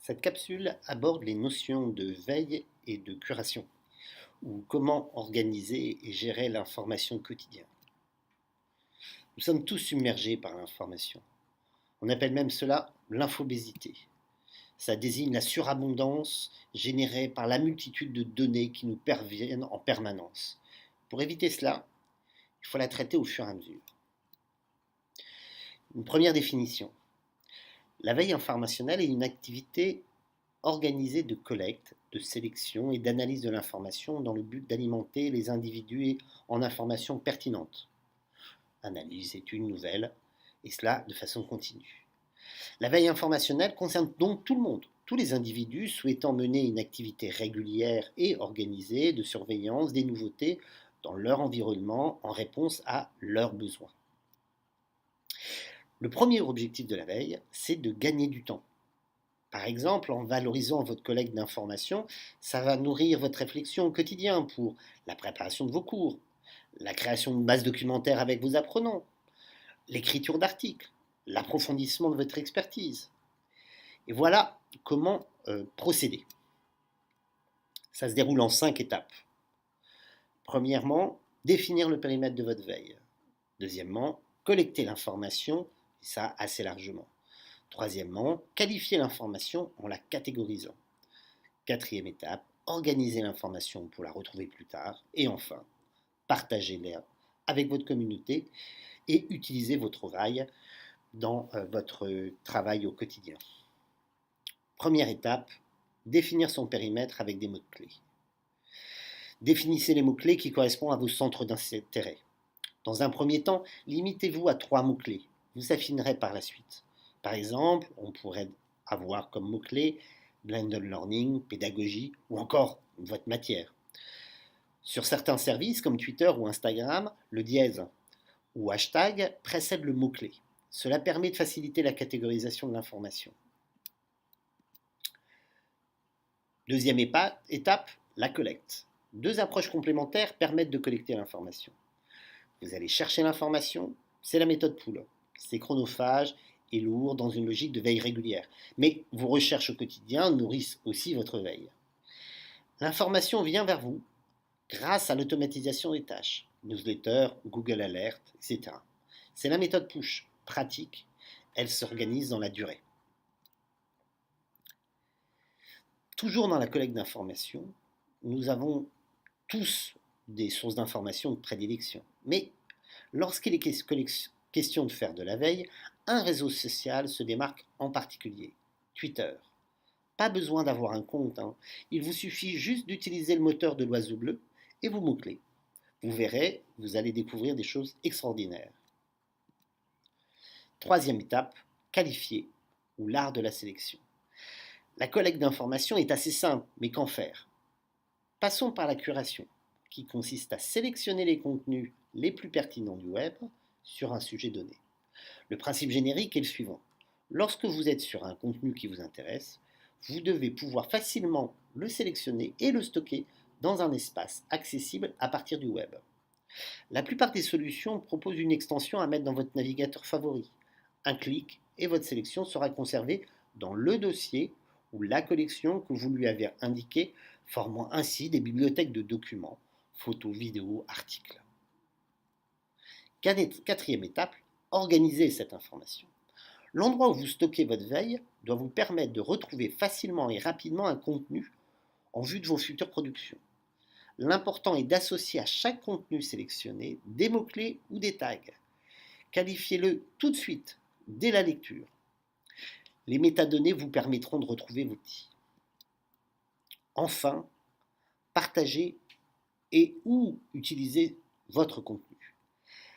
Cette capsule aborde les notions de veille et de curation, ou comment organiser et gérer l'information quotidienne. Nous sommes tous submergés par l'information. On appelle même cela l'infobésité. Ça désigne la surabondance générée par la multitude de données qui nous parviennent en permanence. Pour éviter cela, il faut la traiter au fur et à mesure. Une première définition. La veille informationnelle est une activité organisée de collecte, de sélection et d'analyse de l'information dans le but d'alimenter les individus en informations pertinentes. Analyse, études, nouvelles, et cela de façon continue. La veille informationnelle concerne donc tout le monde, tous les individus souhaitant mener une activité régulière et organisée de surveillance des nouveautés dans leur environnement en réponse à leurs besoins. Le premier objectif de la veille, c'est de gagner du temps. Par exemple, en valorisant votre collecte d'informations, ça va nourrir votre réflexion au quotidien pour la préparation de vos cours, la création de bases documentaires avec vos apprenants, l'écriture d'articles, l'approfondissement de votre expertise. Et voilà comment procéder. Ça se déroule en 5 étapes. Premièrement, définir le périmètre de votre veille. Deuxièmement, collecter l'information, et ça assez largement. Troisièmement, qualifier l'information en la catégorisant. Quatrième étape, organiser l'information pour la retrouver plus tard. Et enfin, partagez-la avec votre communauté et utilisez votre veille dans votre travail au quotidien. Première étape, définir son périmètre avec des mots-clés. Définissez les mots-clés qui correspondent à vos centres d'intérêt. Dans un premier temps, limitez-vous à 3 mots-clés. Vous affinerez par la suite. Par exemple, on pourrait avoir comme mots-clés blended learning, pédagogie ou encore votre matière. Sur certains services comme Twitter ou Instagram, le dièse ou hashtag précède le mot-clé. Cela permet de faciliter la catégorisation de l'information. Deuxième étape, la collecte. 2 approches complémentaires permettent de collecter l'information. Vous allez chercher l'information, c'est la méthode Pool. C'est chronophage et lourd dans une logique de veille régulière. Mais vos recherches au quotidien nourrissent aussi votre veille. L'information vient vers vous grâce à l'automatisation des tâches, newsletter, Google Alert, etc. C'est la méthode push, pratique, elle s'organise dans la durée. Toujours dans la collecte d'informations, nous avons tous des sources d'informations de prédilection. Mais lorsqu'il est question de faire de la veille, un réseau social se démarque en particulier, Twitter. Pas besoin d'avoir un compte, il vous suffit juste d'utiliser le moteur de l'oiseau bleu et vos mots-clés. Vous verrez, vous allez découvrir des choses extraordinaires. Troisième étape, qualifier, ou l'art de la sélection. La collecte d'informations est assez simple, mais qu'en faire? Passons par la curation, qui consiste à sélectionner les contenus les plus pertinents du web sur un sujet donné. Le principe générique est le suivant. Lorsque vous êtes sur un contenu qui vous intéresse, vous devez pouvoir facilement le sélectionner et le stocker dans un espace accessible à partir du web. La plupart des solutions proposent une extension à mettre dans votre navigateur favori. Un clic et votre sélection sera conservée dans le dossier ou la collection que vous lui avez indiquée, formant ainsi des bibliothèques de documents, photos, vidéos, articles. Quatrième étape, organiser cette information. L'endroit où vous stockez votre veille doit vous permettre de retrouver facilement et rapidement un contenu en vue de vos futures productions. L'important est d'associer à chaque contenu sélectionné des mots-clés ou des tags. Qualifiez-le tout de suite, dès la lecture. Les métadonnées vous permettront de retrouver vos outils. Enfin, partagez et ou utilisez votre contenu.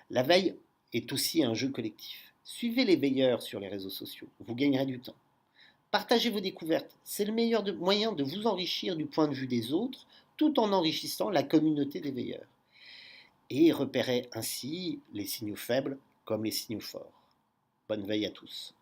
La veille est aussi un jeu collectif. Suivez les veilleurs sur les réseaux sociaux, vous gagnerez du temps. Partagez vos découvertes, c'est le meilleur moyen de vous enrichir du point de vue des autres, tout en enrichissant la communauté des veilleurs. Et repérez ainsi les signaux faibles comme les signaux forts. Bonne veille à tous.